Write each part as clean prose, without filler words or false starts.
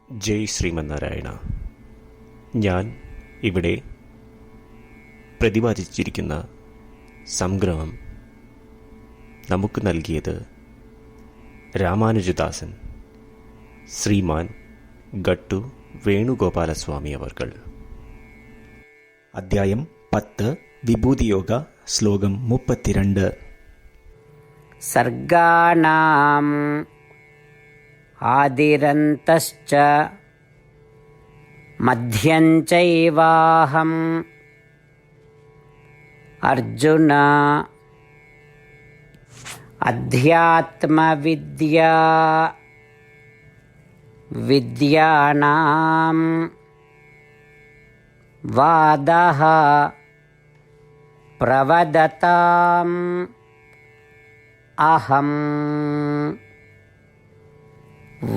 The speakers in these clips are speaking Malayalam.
ജയ് ശ്രീമന്നാരായണ. ഞാൻ ഇവിടെ പ്രതിപാദിച്ചിരിക്കുന്ന സംഗ്രഹം നമുക്ക് നൽകിയത് രാമാനുജദാസൻ ശ്രീമാൻ ഗട്ടു വേണുഗോപാലസ്വാമി അവർകൾ. അധ്യായം 10 വിഭൂതിയോഗ, ശ്ലോകം 32. സർഗാണാം ആദിരന്തശ്ച മധ്യം ചൈവാഹം അർജുന അധ്യാത്മവിദ്യാ വിദ്യാനാം വാദഃ പ്രവദതാം അഹം.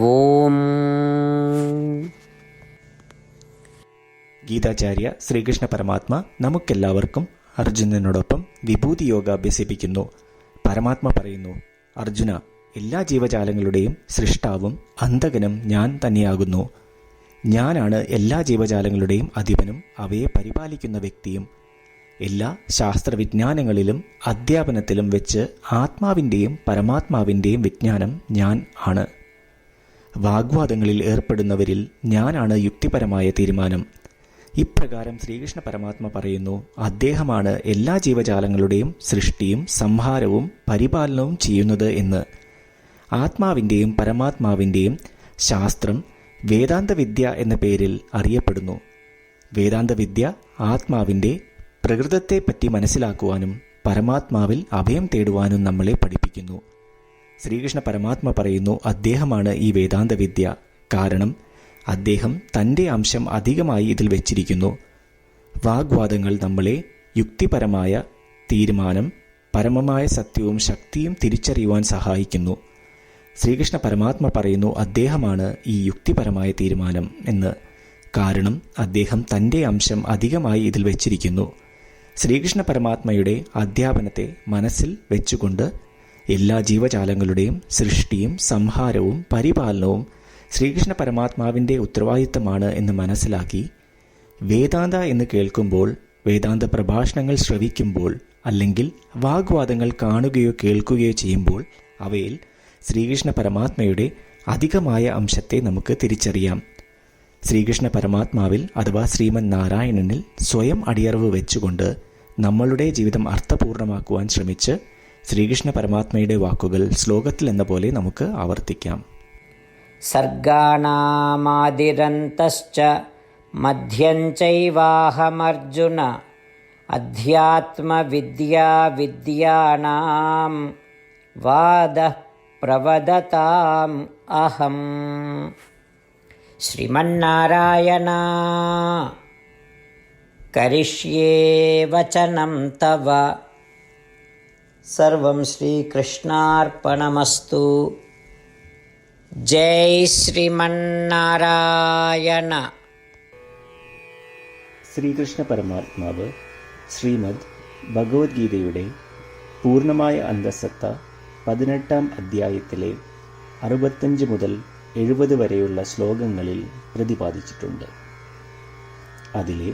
ഓം. ഗീതാചാര്യ ശ്രീകൃഷ്ണ പരമാത്മ നമുക്കെല്ലാവർക്കും അർജുനനോടൊപ്പം വിഭൂതി യോഗ അഭ്യസിപ്പിക്കുന്നു. പരമാത്മ പറയുന്നു, അർജുന, എല്ലാ ജീവജാലങ്ങളുടെയും സൃഷ്ടാവും അന്തകനും ഞാൻ തന്നെയാകുന്നു. ഞാനാണ് എല്ലാ ജീവജാലങ്ങളുടെയും അധിപനും അവയെ പരിപാലിക്കുന്ന വ്യക്തിയും. എല്ലാ ശാസ്ത്രവിജ്ഞാനങ്ങളിലും അധ്യാപനത്തിലും വെച്ച് ആത്മാവിൻ്റെയും പരമാത്മാവിൻ്റെയും വിജ്ഞാനം ഞാൻ ആണ്. വാഗ്വാദങ്ങളിൽ ഏർപ്പെടുന്നവരിൽ ഞാനാണ് യുക്തിപരമായ തീരുമാനം. ഇപ്രകാരം ശ്രീകൃഷ്ണ പരമാത്മ പറയുന്നു, അദ്ദേഹമാണ് എല്ലാ ജീവജാലങ്ങളുടെയും സൃഷ്ടിയും സംഹാരവും പരിപാലനവും ചെയ്യുന്നത് എന്ന്. ആത്മാവിൻ്റെയും പരമാത്മാവിൻ്റെയും ശാസ്ത്രം വേദാന്തവിദ്യ എന്ന പേരിൽ അറിയപ്പെടുന്നു. വേദാന്തവിദ്യ ആത്മാവിൻ്റെ പ്രകൃതത്തെപ്പറ്റി മനസ്സിലാക്കുവാനും പരമാത്മാവിൽ അഭയം തേടുവാനും നമ്മളെ പഠിപ്പിക്കുന്നു. ശ്രീകൃഷ്ണ പരമാത്മ പറയുന്നു, അദ്ദേഹമാണ് ഈ വേദാന്തവിദ്യ. കാരണം അദ്ദേഹം തൻ്റെ അംശം അധികമായി ഇതിൽ വെച്ചിരിക്കുന്നു. വാഗ്വാദങ്ങൾ നമ്മളെ യുക്തിപരമായ തീരുമാനം, പരമമായ സത്യവും ശക്തിയും തിരിച്ചറിയുവാൻ സഹായിക്കുന്നു. ശ്രീകൃഷ്ണ പരമാത്മ പറയുന്നു, അദ്ദേഹമാണ് ഈ യുക്തിപരമായ തീരുമാനം എന്ന്. കാരണം അദ്ദേഹം തൻ്റെ അംശം അധികമായി ഇതിൽ വെച്ചിരിക്കുന്നു. ശ്രീകൃഷ്ണ പരമാത്മയുടെ അധ്യാപനത്തെ മനസ്സിൽ വെച്ചുകൊണ്ട് എല്ലാ ജീവജാലങ്ങളുടെയും സൃഷ്ടിയും സംഹാരവും പരിപാലനവും ശ്രീകൃഷ്ണ പരമാത്മാവിൻ്റെ ഉത്തരവാദിത്തമാണ് എന്ന് മനസ്സിലാക്കി വേദാന്ത എന്ന് കേൾക്കുമ്പോൾ, വേദാന്ത പ്രഭാഷണങ്ങൾ ശ്രവിക്കുമ്പോൾ, അല്ലെങ്കിൽ വാഗ്വാദങ്ങൾ കാണുകയോ കേൾക്കുകയോ ചെയ്യുമ്പോൾ അവയിൽ ശ്രീകൃഷ്ണ പരമാത്മയുടെ അധികമായ അംശത്തെ നമുക്ക് തിരിച്ചറിയാം. ശ്രീകൃഷ്ണ പരമാത്മാവിൽ അഥവാ ശ്രീമൻ നാരായണനിൽ സ്വയം അടിയറവ് വെച്ചുകൊണ്ട് നമ്മളുടെ ജീവിതം അർത്ഥപൂർണമാക്കുവാൻ ശ്രമിച്ച് ശ്രീകൃഷ്ണ പരമാത്മയുടെ വാക്കുകൾ ശ്ലോകത്തിൽ എന്ന പോലെ നമുക്ക് ആവർത്തിക്കാം. സർഗാണാമാദിരന്തശ്ച മധ്യം ചൈവാഹമർജുന അധ്യാത്മവിദ്യാ വിദ്യാനാം വാദഃ പ്രവദതാം അഹം. ശ്രീമന്നാരായണ കരിഷ്യേ വചനം തവ. സർവം ശ്രീകൃഷ്ണാർപ്പണമസ്തു. ജയ് ശ്രീമന്നാരായണ. ശ്രീകൃഷ്ണ പരമാത്മാവ് ശ്രീമദ് ഭഗവത്ഗീതയുടെ പൂർണ്ണമായ അന്തഃസത്ത 18-ാം അധ്യായത്തിലെ 65 മുതൽ 70 വരെയുള്ള ശ്ലോകങ്ങളിൽ പ്രതിപാദിച്ചിട്ടുണ്ട്. അതിലെ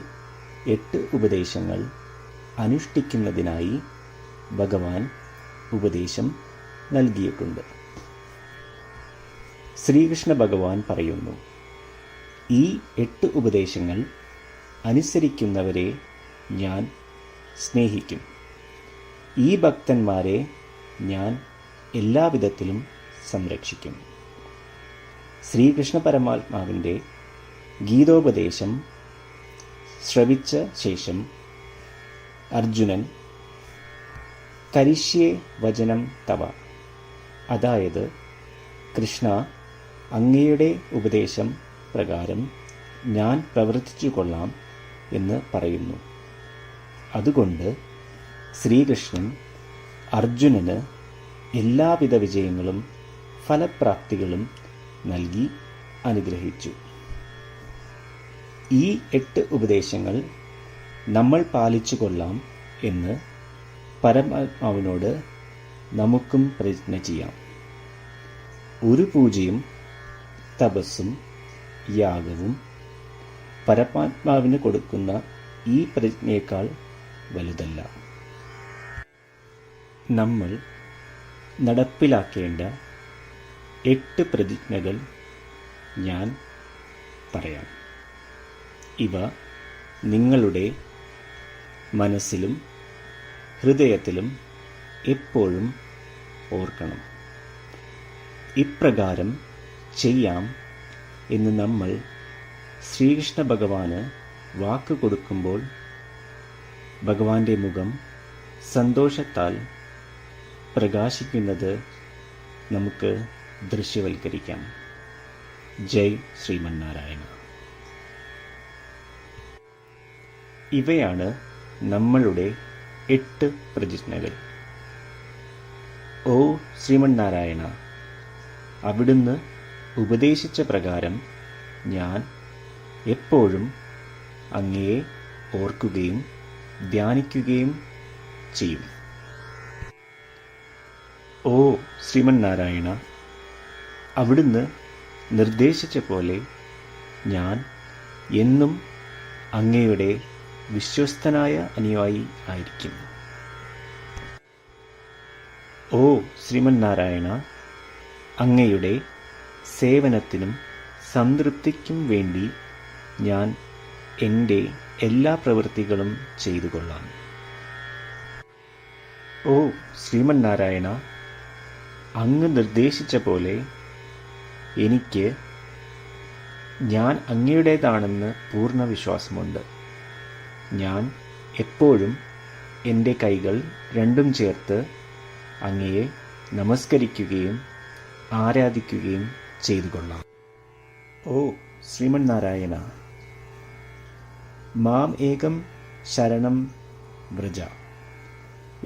8 ഉപദേശങ്ങൾ അനുഷ്ഠിക്കുന്നതിനായി ഭഗവാൻ ഉപദേശം നൽകിയിട്ടുണ്ട്. ശ്രീകൃഷ്ണ ഭഗവാൻ പറയുന്നു, ഈ 8 ഉപദേശങ്ങൾ അനുസരിക്കുന്നവരെ ഞാൻ സ്നേഹിക്കും. ഈ ഭക്തന്മാരെ ഞാൻ എല്ലാവിധത്തിലും സംരക്ഷിക്കും. ശ്രീകൃഷ്ണ പരമാത്മാവിൻ്റെ ഗീതോപദേശം ശ്രവിച്ച ശേഷം അർജുനൻ കരിഷ്യേ വചനം തവ, അതായത് കൃഷ്ണ, അങ്ങയുടെ ഉപദേശം പ്രകാരം ഞാൻ പ്രവർത്തിച്ചു കൊള്ളാം എന്ന് പറയുന്നു. അതുകൊണ്ട് ശ്രീകൃഷ്ണൻ അർജുനന് എല്ലാവിധ വിജയങ്ങളും ഫലപ്രാപ്തികളും നൽകി അനുഗ്രഹിച്ചു. ഈ 8 ഉപദേശങ്ങൾ നമ്മൾ പാലിച്ചു കൊള്ളാം എന്ന് പരമാത്മാവിനോട് നമുക്കും പ്രതിജ്ഞ ചെയ്യാം. ഒരു പൂജയും തപസ്സും യാഗവും പരമാത്മാവിന് കൊടുക്കുന്ന ഈ പ്രതിജ്ഞയേക്കാൾ വലുതല്ല. നമ്മൾ നടപ്പിലാക്കേണ്ട 8 പ്രതിജ്ഞകൾ ഞാൻ പറയാം. ഇവ നിങ്ങളുടെ മനസ്സിലും ഹൃദയത്തിലും എപ്പോഴും ഓർക്കണം. ഇപ്രകാരം ചെയ്യാം എന്ന് നമ്മൾ ശ്രീകൃഷ്ണ ഭഗവാന് വാക്ക് കൊടുക്കുമ്പോൾ ഭഗവാന്റെ മുഖം സന്തോഷത്താൽ പ്രകാശിക്കുന്നത് നമുക്ക് ദൃശ്യവൽക്കരിക്കാം. ജയ് ശ്രീമന്നാരായണ. ഇവയാണ് നമ്മളുടെ 8 പ്രതിജ്ഞകൾ. ഓ ശ്രീമന്നാരായണ, അവിടുന്ന് ഉപദേശിച്ച പ്രകാരം ഞാൻ എപ്പോഴും അങ്ങയെ ഓർക്കുകയും ധ്യാനിക്കുകയും ചെയ്യും. ഓ ശ്രീമന്നാരായണ, അവിടുന്ന് നിർദ്ദേശിച്ച പോലെ ഞാൻ എന്നും അങ്ങയുടെ വിശ്വസ്തനായ അനുയായി ആയിരിക്കും. ഓ ശ്രീമന്നാരായണ, അങ്ങയുടെ സേവനത്തിനും സംതൃപ്തിക്കും വേണ്ടി ഞാൻ എൻ്റെ എല്ലാ പ്രവൃത്തികളും ചെയ്തു കൊള്ളാം. ഓ ശ്രീമന്നാരായണ, അങ്ങ് നിർദ്ദേശിച്ച പോലെ എനിക്ക് ഞാൻ അങ്ങയുടേതാണെന്ന് പൂർണ്ണ വിശ്വാസമുണ്ട്. ഞാൻ എപ്പോഴും എൻ്റെ കൈകൾ രണ്ടും ചേർത്ത് അങ്ങയെ നമസ്കരിക്കുകയും ആരാധിക്കുകയും ചെയ്തു കൊള്ളാം. ഓ ശ്രീമന്നാരായണ, മാം ഏകം ശരണം വ്രജ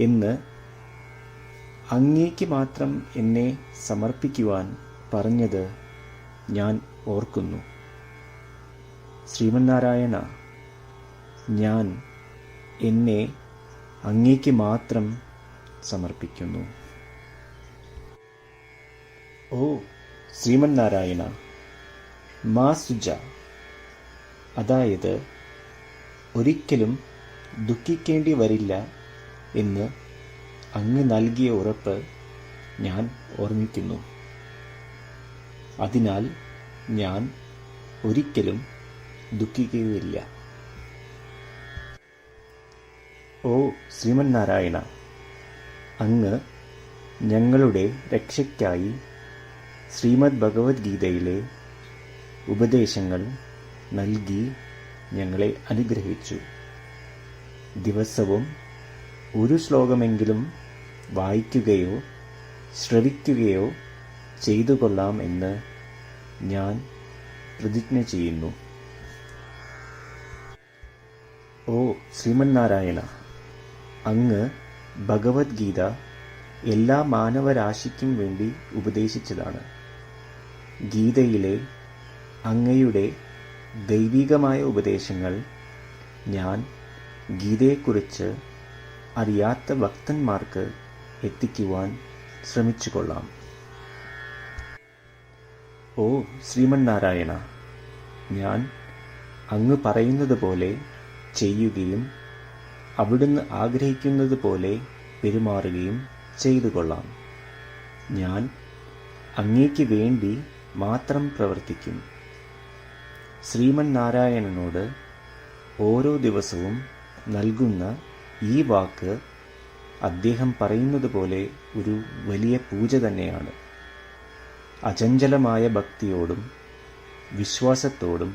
എന്ന് അങ്ങേക്ക് മാത്രം എന്നെ സമർപ്പിക്കുവാൻ പറഞ്ഞത് ഞാൻ ഓർക്കുന്നു. ശ്രീമന്നാരായണ, ഞാൻ എന്നെ അങ്ങേക്ക് മാത്രം സമർപ്പിക്കുന്നു. ഓ ശ്രീമന്നാരായണ, മാ സുജ, അതായത് ഒരിക്കലും ദുഃഖിക്കേണ്ടി വരില്ല എന്ന് അങ്ങ് നൽകിയ ഉറപ്പ് ഞാൻ ഓർമ്മിക്കുന്നു. അതിനാൽ ഞാൻ ഒരിക്കലും ദുഃഖിക്കുകയില്ല. ഓ ശ്രീമന്നാരായണ, അങ്ങ് ഞങ്ങളുടെ രക്ഷയ്ക്കായി ശ്രീമദ് ഭഗവത്ഗീതയിലെ ഉപദേശങ്ങൾ നൽകി ഞങ്ങളെ അനുഗ്രഹിച്ചു. ദിവസവും ഒരു ശ്ലോകമെങ്കിലും വായിക്കുകയോ ശ്രവിക്കുകയോ ചെയ്തു കൊള്ളാം എന്ന് ഞാൻ പ്രതിജ്ഞ ചെയ്യുന്നു. ഓ ശ്രീമന്നാരായണ, അങ്ങ് ഭഗവത്ഗീത എല്ലാ മാനവരാശിക്കും വേണ്ടി ഉപദേശിച്ചതാണ്. ഗീതയിലെ അങ്ങയുടെ ദൈവികമായ ഉപദേശങ്ങൾ ഞാൻ ഗീതയെക്കുറിച്ച് അറിയാത്ത ഭക്തന്മാർക്ക് എത്തിക്കുവാൻ ശ്രമിച്ചു കൊള്ളാം. ഓ ശ്രീമന്നാരായണ, ഞാൻ അങ്ങ് പറയുന്നത് പോലെ ചെയ്യുകയും അവിടുന്ന് ആഗ്രഹിക്കുന്നത് പോലെ പെരുമാറുകയും ചെയ്തു കൊള്ളാം. ഞാൻ അങ്ങേക്ക് വേണ്ടി മാത്രം പ്രവർത്തിക്കും. ശ്രീമന്നാരായണനോട് ഓരോ ദിവസവും നൽകുന്ന ഈ വാക്ക് അദ്ദേഹം പറയുന്നത് പോലെ ഒരു വലിയ പൂജ തന്നെയാണ്. അചഞ്ചലമായ ഭക്തിയോടും വിശ്വാസത്തോടും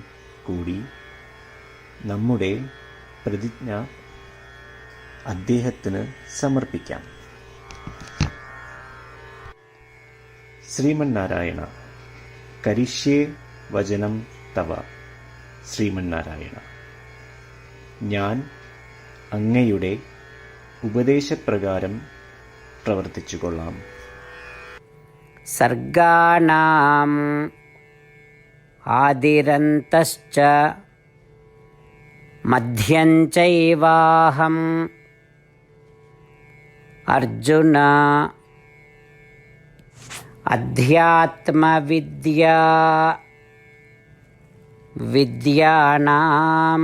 കൂടി നമ്മുടെ പ്രതിജ്ഞ അദ്ദേഹത്തിന് സമർപ്പിക്കാം. ശ്രീമന്നാരായണ, കരിഷ്യേ വചനം തവ. ശ്രീമന്നാരായണ, ഞാൻ അങ്ങയുടെ ഉപദേശപ്രകാരം പ്രവർത്തിച്ചു കൊള്ളാം. സർഗാണാം ആദിരന്തശ്ച മധ്യം ചൈവാഹം അർജുന അധ്യാത്മവിദ്യാ विद्यानां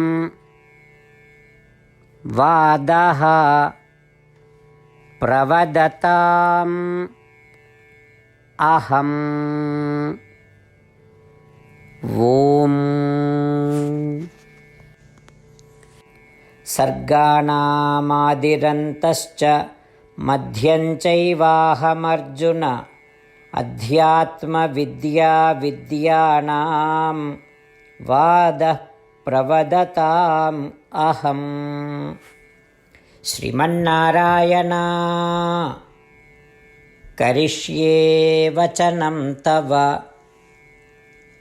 वादः प्रवदताम् अहम् ॐ सर्गाणामादिरन्तश्च मध्यं चैवाहमर्जुन अध्यात्मविद्या विद्यानां वादः प्रवदताम् अहम् श्रीमन्नारायण करिष्ये वचनं तव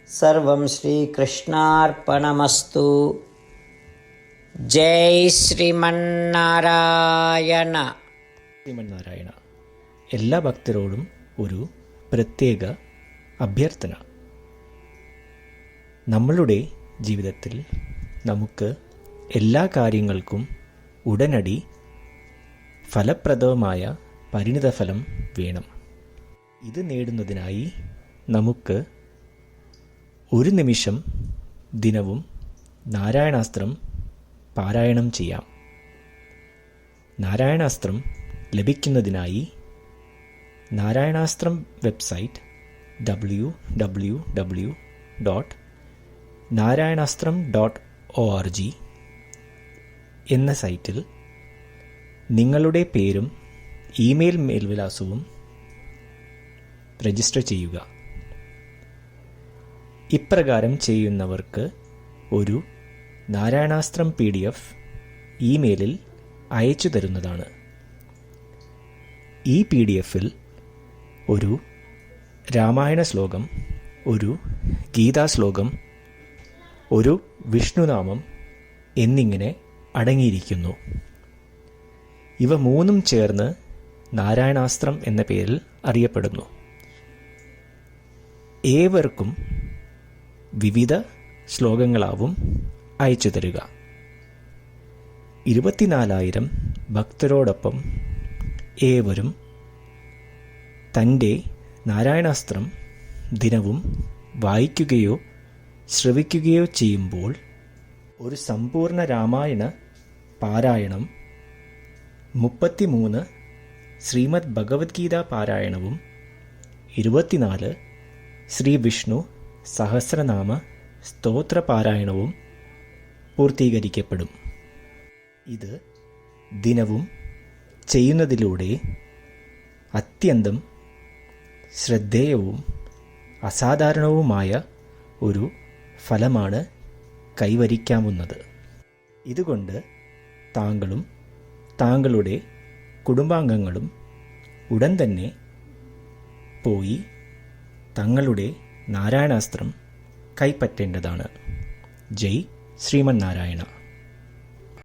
सर्वं श्रीकृष्णार्पणमस्तु जय ശ്രീമന്നാരായണ. ശ്രീമന്നാരായണ. എല്ലാ ഭക്തരോടും ഒരു പ്രത്യേക അഭ്യർത്ഥന. നമ്മളുടെ ജീവിതത്തിൽ നമുക്ക് എല്ലാ കാര്യങ്ങൾക്കും ഉടനടി ഫലപ്രദമായ പരിണിതഫലം വേണം. ഇത് നേടുന്നതിനായി നമുക്ക് ഒരു നിമിഷം ദിനവും നാരായണാസ്ത്രം പാരായണം ചെയ്യാം. നാരായണാസ്ത്രം ലഭിക്കുന്നതിനായി നാരായണാസ്ത്രം വെബ്സൈറ്റ് www.narayanaastram.org എന്ന സൈറ്റിൽ നിങ്ങളുടെ പേരും ഇമെയിൽ മേൽവിലാസവും രജിസ്റ്റർ ചെയ്യുക. ഇപ്രകാരം ചെയ്യുന്നവർക്ക് ഒരു നാരായണാസ്ത്രം PDF ഇമെയിലിൽ അയച്ചു തരുന്നതാണ്. ഈ PDF-ൽ ഒരു രാമായണ ശ്ലോകം, ഒരു ഗീതാശ്ലോകം, ഒരു വിഷ്ണുനാമം എന്നിങ്ങനെ അടങ്ങിയിരിക്കുന്നു. ഇവ മൂന്നും ചേർന്ന് നാരായണാസ്ത്രം എന്ന പേരിൽ അറിയപ്പെടുന്നു. ഏവർക്കും വിവിധ ശ്ലോകങ്ങളാവും അയച്ചു തരിക. 24,000 ഭക്തരോടൊപ്പം ഏവരും തൻ്റെ നാരായണാസ്ത്രം ദിനവും വായിക്കുകയോ ശ്രവിക്കുകയോ ചെയ്യുമ്പോൾ ഒരു സമ്പൂർണ്ണ രാമായണ പാരായണം, 33 ശ്രീമദ് ഭഗവത്ഗീത പാരായണവും 24 ശ്രീ വിഷ്ണു സഹസ്രനാമ സ്തോത്ര പാരായണവും പൂർത്തീകരിക്കപ്പെടും. ഇത് ദിനവും ചെയ്യുന്നതിലൂടെ അത്യന്തം ശ്രദ്ധേയവും അസാധാരണവുമായ ഒരു ഫലമാണ് കൈവരിക്കാവുന്നത്. ഇതുകൊണ്ട് താങ്കളും താങ്കളുടെ കുടുംബാംഗങ്ങളും ഉടൻ തന്നെ പോയി തങ്ങളുടെ നാരായണാസ്ത്രം കൈപ്പറ്റേണ്ടതാണ്. ജയ് ശ്രീമന്നാരായണ.